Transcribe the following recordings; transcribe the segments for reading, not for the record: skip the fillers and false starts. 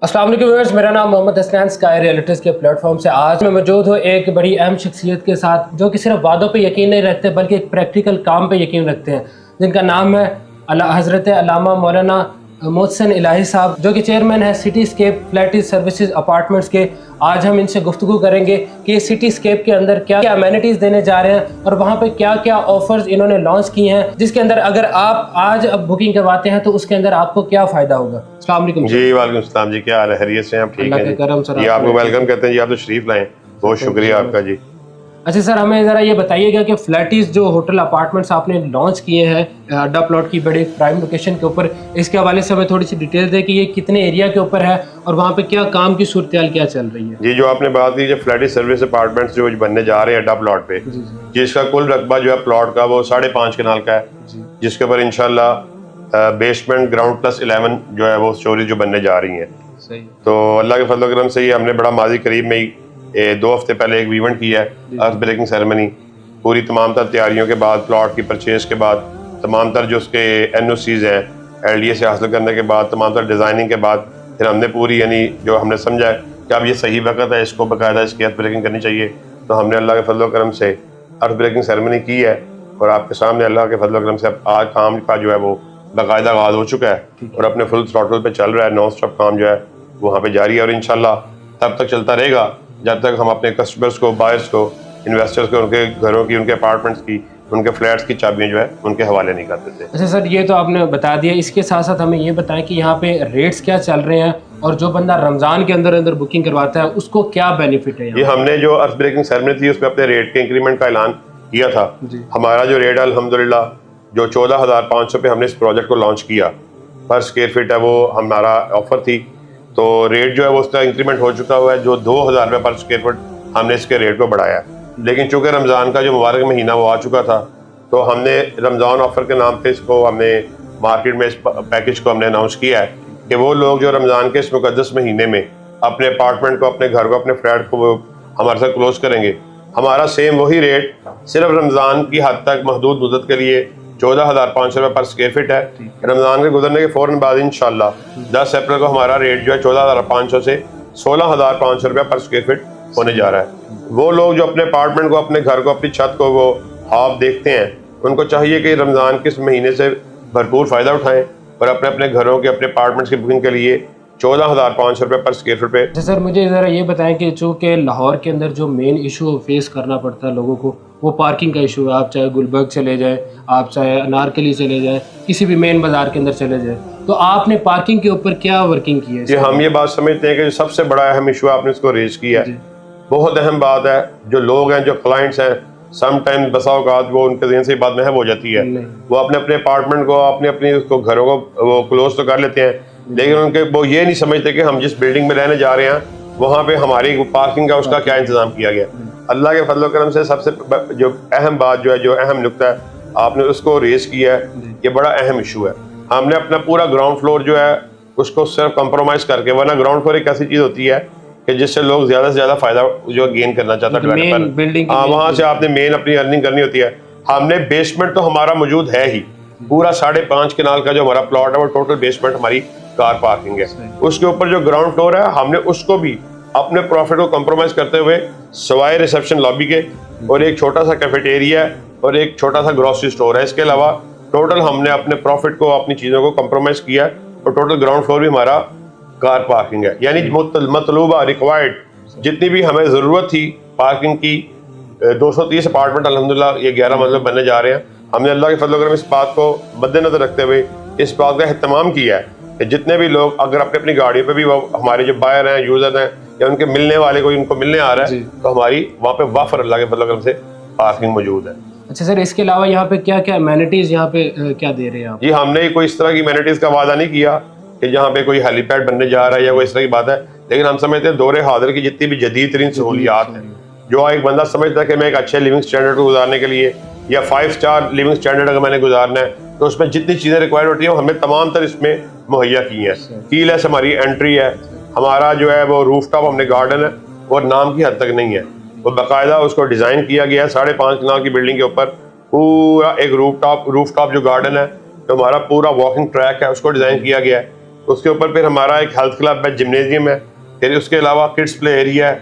अस्सलाम वालेकुम व्यूअर्स, मेरा नाम मोहम्मद हसनैन स्काई रियलिटीज़ के प्लेटफॉर्म से आज मैं मौजूद हूँ एक बड़ी अहम शख्सियत के साथ जो कि सिर्फ वादों पे यकीन नहीं रखते बल्कि एक प्रैक्टिकल काम पे यकीन रखते हैं, जिनका नाम है हज़रत अल्लामा मौलाना मोहसिन इलाही साहब, जो कि चेयरमैन है cityscape flats services apartments के। आज हम इनसे गुफ्तगू करेंगे कि ये सिटी स्केप के अंदर क्या क्या अमेनिटीज़ देने जा रहे हैं और वहाँ पे क्या क्या ऑफर्स इन्होंने लॉन्च किए हैं, जिसके अंदर अगर आप आज अब बुकिंग करवाते हैं तो उसके अंदर आपको क्या फ़ायदा होगा। अस्सलाम वालेकुम जी, वालेकुम सलाम जी, क्या हाल है? खैरियत से हैं आप? ठीक अल्लाह है के जी। करम सर, जी, आपको वेलकम कहते हैं जी, आप तो शरीफ लाए, बहुत शुक्रिया आपका जी। अच्छा सर, हमें ज़रा ये बताइएगा कि फ्लैटिस जो होटल अपार्टमेंट्स आपने लॉन्च किए हैं अड्डा प्लॉट की बड़ी प्राइम लोकेशन के ऊपर, इसके हवाले से हमें थोड़ी सी डिटेल दें कि ये कितने एरिया के ऊपर है और वहाँ पे क्या काम की सूरत क्या चल रही है। जी, जो आपने बात की, जो फ्लैटिस सर्विस अपार्टमेंट्स जो बनने जा रहे हैं अड्डा प्लॉट पे, जी जिसका कुल रकबा जो है प्लॉट का वो 5.5 कनाल का है, जी जिसके ऊपर इंशाल्लाह बेसमेंट ग्राउंड प्लस 11 जो है वो स्टोरेज जो बनने जा रही हैं। सही। तो अल्लाह के फजल करम से ये हमने बड़ा माजी करीब में ही 2 हफ्ते पहले एक इवेंट किया है, अर्थ ब्रेकिंग सेरेमनी। पूरी तमाम तर तैयारियों के बाद, प्लॉट की परचेज के बाद, तमाम तर जो उसके NOCs हैं LDA से हासिल करने के बाद, तमाम तर डिज़ाइनिंग के बाद, फिर हमने पूरी यानी जो हमने समझा है कि अब ये सही वक्त है, इसको बाकायदा इसकी अर्थ ब्रेकिंग करनी चाहिए, तो हमने अल्लाह के फजल करम से अर्थ ब्रेकिंग सेरेमनी की है। और आपके सामने अल्लाह के फजल करम से आज काम का जो है वो बाकायदा आगाज़ हो चुका है और अपने फुल थ्रॉटल पे चल रहा है। नॉन स्टॉप काम जो है वहाँ पे जारी है और इंशाल्लाह तब तक चलता रहेगा जब तक हम अपने कस्टमर्स को, बायर्स को, इन्वेस्टर्स को उनके घरों की, उनके अपार्टमेंट्स की, उनके फ्लैट्स की चाबियाँ जो है उनके हवाले नहीं कर देते। अच्छा सर, ये तो आपने बता दिया, इसके साथ साथ हमें ये बताएं कि यहाँ पे रेट्स क्या चल रहे हैं और जो बंदा रमज़ान के अंदर अंदर बुकिंग करवाता है उसको क्या बेनिफिट है। ये हमने जो अर्थ ब्रेकिंग सेरेमनी थी उसमें अपने रेट के इंक्रीमेंट का ऐलान किया था। हमारा जो रेट है अल्हम्दुलिल्लाह जो 14,500 पे हमने इस प्रोजेक्ट को लॉन्च किया पर स्क्वायर फीट है, वो हमारा ऑफर थी, तो रेट जो है वो उसका इंक्रीमेंट हो चुका हुआ है। जो 2,000 रुपये पर स्क्वायर फुट हमने इसके रेट को बढ़ाया, लेकिन चूंकि रमज़ान का जो मुबारक महीना वो आ चुका था, तो हमने रमज़ान ऑफर के नाम पे इसको हमने मार्केट में इस पैकेज को हमने अनाउंस किया है कि वो लोग जो रमज़ान के इस मुकद्दस महीने में अपने अपार्टमेंट को, अपने घर को, अपने फ्लैट को वो हमारे साथ क्लोज करेंगे, हमारा सेम वही रेट सिर्फ रमज़ान की हद तक महदूद मुद्दत के लिए 14,500 रुपये पर स्क्वायर फीट है। रमज़ान के गुजरने के फ़ौरन बाद इंशाल्लाह 10 अप्रैल को हमारा रेट जो है 14,500 से 16,500 रुपये पर स्क्वायर फीट होने जा रहा है। वो लोग जो अपने अपार्टमेंट को, अपने घर को, अपनी छत को वो ख्वाब देखते हैं, उनको चाहिए कि रमज़ान के इस महीने से भरपूर फ़ायदा उठाएँ और अपने अपने घरों के, अपने अपार्टमेंट्स की बुकिंग के लिए 14,500 रुपये पर स्क्वायर फीट पे। अच्छा सर, मुझे ज़रा ये बताएं कि चूँकि लाहौर के अंदर जो मेन इशू फेस करना पड़ता है लोगों को, वो पार्किंग का इशू है। आप चाहे गुलबर्ग चले जाएं, आप चाहे अनारकली चले जाएं, किसी भी मेन बाज़ार के अंदर चले जाएं, तो आपने पार्किंग के ऊपर क्या वर्किंग की है? जी, हम ये बात समझते हैं कि सबसे बड़ा अहम इशू आपने इसको रेज किया है, बहुत अहम बात है। जो लोग हैं, जो क्लाइंट्स हैं, समटाइम बसा औकात वो उनके ज़हन से बात महव हो जाती है, वो अपने अपने अपार्टमेंट को, अपने अपनी उसको घरों को वो क्लोज तो कर लेते हैं, लेकिन उनके वो ये नहीं समझते कि हम जिस बिल्डिंग में रहने जा रहे हैं वहाँ पे हमारी पार्किंग का उसका क्या इंतज़ाम किया गया। अल्लाह के फजल करम से सबसे जो अहम बात जो है, जो अहम नुक्ता है, आपने उसको रेज किया है। ये बड़ा अहम इशू है। हमने अपना पूरा ग्राउंड फ्लोर जो है उसको सिर्फ कंप्रोमाइज़ करके, वरना ग्राउंड फ्लोर एक ऐसी चीज़ होती है कि जिससे लोग ज़्यादा से ज़्यादा फ़ायदा जो गेन करना चाहता है डेवलपर, हाँ, वहाँ से आपने मेन अपनी अर्निंग करनी होती है। हमने बेसमेंट तो हमारा मौजूद है ही, पूरा 5.5 कनाल का जो हमारा प्लॉट है वो टोटल बेसमेंट हमारी कार पार्किंग है। उसके ऊपर जो ग्राउंड फ्लोर है हमने उसको भी अपने प्रॉफिट को कंप्रोमाइज़ करते हुए सवाए रिसेप्शन लॉबी के और एक छोटा सा कैफेटेरिया और एक छोटा सा ग्रोसरी स्टोर है, इसके अलावा टोटल हमने अपने प्रॉफिट को, अपनी चीज़ों को कंप्रोमाइज़ किया और टोटल ग्राउंड फ्लोर भी हमारा कार पार्किंग है। यानी मतलूबा रिक्वायर्ड जितनी भी हमें ज़रूरत थी पार्किंग की, 230 अपार्टमेंट अल्हम्दुलिल्लाह ये 11 मंजिल बनने जा रहे हैं। हमने अल्लाह के फजल करम इस बात को मद्देनजर रखते हुए इस बात का एहतमाम किया है कि जितने भी लोग अगर अपनी अपनी गाड़ियों पे भी हमारे जो बायर हैं, यूज़र हैं, या उनके मिलने वाले कोई उनको मिलने आ रहा है, तो हमारी वहाँ पे वाफर अल्लाह के फजल करम से पार्किंग मौजूद है। अच्छा सर, इसके अलावा यहाँ पे क्या क्या अमेनिटीज़ यहाँ पे क्या दे रहे हैं आप? जी, हमने कोई इस तरह की अमेनिटीज़ का वादा नहीं किया कि जहाँ पे कोई हेलीपैड बनने जा रहा है या कोई इस तरह की बात है, लेकिन हम समझते हैं दौरे हाजिर की जितनी भी जदीद तरीन सहूलियात हैं, जो एक बंदा समझता है कि मैं एक अच्छे लिविंग स्टैंडर्ड को गुजारने के लिए या 5 स्टार लिविंग स्टैंडर्ड अगर मैंने गुजारना है, तो उसमें जितनी चीज़ें रिक्वायर्ड होती हैं वो हमें तमाम तर इसमें मुहैया की हैं। कीलेस हमारी एंट्री है, हमारा जो है वो रूफ टॉप हमने गार्डन है और नाम की हद तक नहीं है, वो बाकायदा उसको डिज़ाइन किया गया है। 5.5 कनाल की बिल्डिंग के ऊपर पूरा एक रूफ टॉप जो गार्डन है, तो हमारा पूरा वॉकिंग ट्रैक है उसको डिज़ाइन किया गया है। उसके ऊपर फिर हमारा एक हेल्थ क्लब है, जिम्नेजियम है, फिर उसके अलावा किड्स प्ले एरिया है,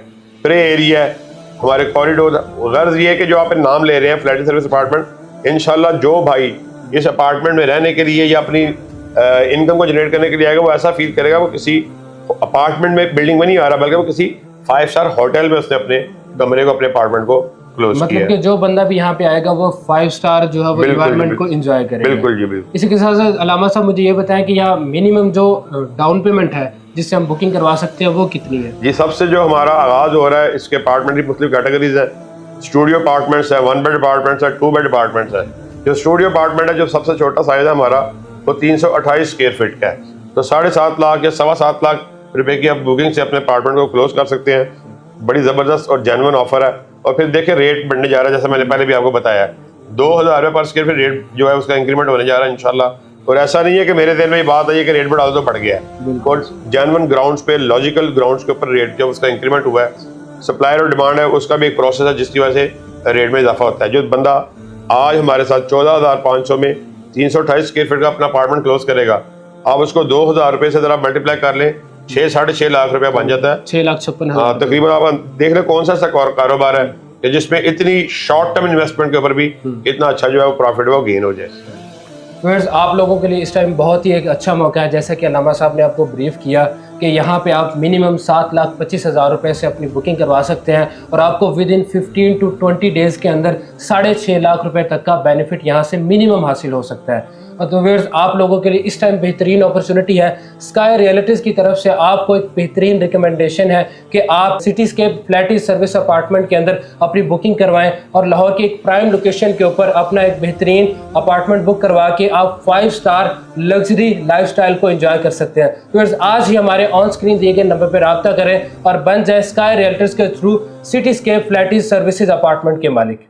प्रे एरिया है, हमारे कॉरिडोर। गर्ज ये है कि जो आप नाम ले रहे हैं फ्लैट सर्विस अपार्टमेंट, इंशाल्लाह जो भाई इस अपार्टमेंट में रहने के लिए या अपनी इनकम को जनरेट करने के लिए आएगा, वो ऐसा फील करेगा वो किसी अपार्टमेंट में, बिल्डिंग में नहीं आ रहा, बल्कि वो किसी 5 स्टार होटल में उसने अपने कमरे को, अपने अपार्टमेंट को क्लोज किया। मतलब कि जो बंदा भी यहाँ पे आएगा वो 5 स्टार जो है वो एनवायरनमेंट को एंजॉय करेगा। बिल्कुल जी, बिल्कुल। इसी के साथ साथ अलामा साहब मुझे ये बताएं कि यहाँ मिनिमम जो डाउन पेमेंट है जिससे हम बुकिंग करवा सकते हैं वो कितनी है? जी, सबसे जो हमारा आगाज हो रहा है, इसके अपार्टमेंट की मुख्तलिफ कैटेगरीज है। स्टूडियो अपार्टमेंट्स है, 1 बेड अपार्टमेंट्स है, 2 बेड अपार्टमेंट्स है। जो स्टूडियो अपार्टमेंट है, जो सबसे छोटा साइज है हमारा, वो 328 स्क्वायर फीट का है। तो 7.5 लाख या 7.25 लाख रुपए की आप बुकिंग से अपने अपार्टमेंट को क्लोज कर सकते हैं। बड़ी ज़बरदस्त और जेन्युइन ऑफर है। और फिर देखिए रेट बढ़ने जा रहा है, जैसे मैंने पहले भी आपको बताया, 2000 रुपये पर स्क्वायर फीट रेट जो है उसका इंक्रीमेंट होने जा रहा है इंशाल्लाह। और ऐसा नहीं है कि मेरे दिल में ये बात आई है कि रेट बढ़ा दो तो बढ़ गया है, और जेन्युइन ग्राउंड्स पे, लॉजिकल ग्राउंड्स के ऊपर रेट जब उसका इंक्रीमेंट हुआ है, सप्लायर और डिमांड है, उसका भी एक प्रोसेस है जिसकी वजह से रेट में इजाफा होता है। जो बंदा आज हमारे साथ 14,500 में 328 स्क्वायर फीट का अपना अपार्टमेंट क्लोज करेगा, आप उसको 2000 रुपये से जरा मल्टीप्लाई कर लें, 6-6.5 लाख रुपया बन जाता है। 6,56,000 तकरीबन। आप देख लें कौन सा ऐसा कारोबार है कि जिसमें इतनी शॉर्ट टर्म इन्वेस्टमेंट के ऊपर भी इतना अच्छा जो है वो प्रॉफिट वो गेन हो जाए। व्यूअर्स, आप लोगों के लिए इस टाइम बहुत ही एक अच्छा मौका है, जैसा कि अलामा साहब ने आपको ब्रीफ किया कि यहाँ पे आप मिनिमम 7,25,000 रुपये से अपनी बुकिंग करवा सकते हैं और आपको विद इन 15 to 20 डेज़ के अंदर 6.5 लाख रुपए तक का बेनिफिट यहाँ से मिनिमम हासिल हो सकता है। तो व्यूअर्स, आप लोगों के लिए इस टाइम बेहतरीन अपॉर्चुनिटी है। स्काई रियलिटीज़ की तरफ से आपको एक बेहतरीन रिकमेंडेशन है कि आप सिटीस्केप फ्लैटिस सर्विस अपार्टमेंट के अंदर अपनी बुकिंग करवाएं और लाहौर की एक प्राइम लोकेशन के ऊपर अपना एक बेहतरीन अपार्टमेंट बुक करवा के आप 5 स्टार लग्जरी लाइफस्टाइल को एंजॉय कर सकते हैं। व्यूअर्स, आज ही हमारे ऑन स्क्रीन दिए गए नंबर पर रब्ता करें और बन जाए स्काई रियलिटीज़ के through cityscape Faletti's services apartment के मालिक।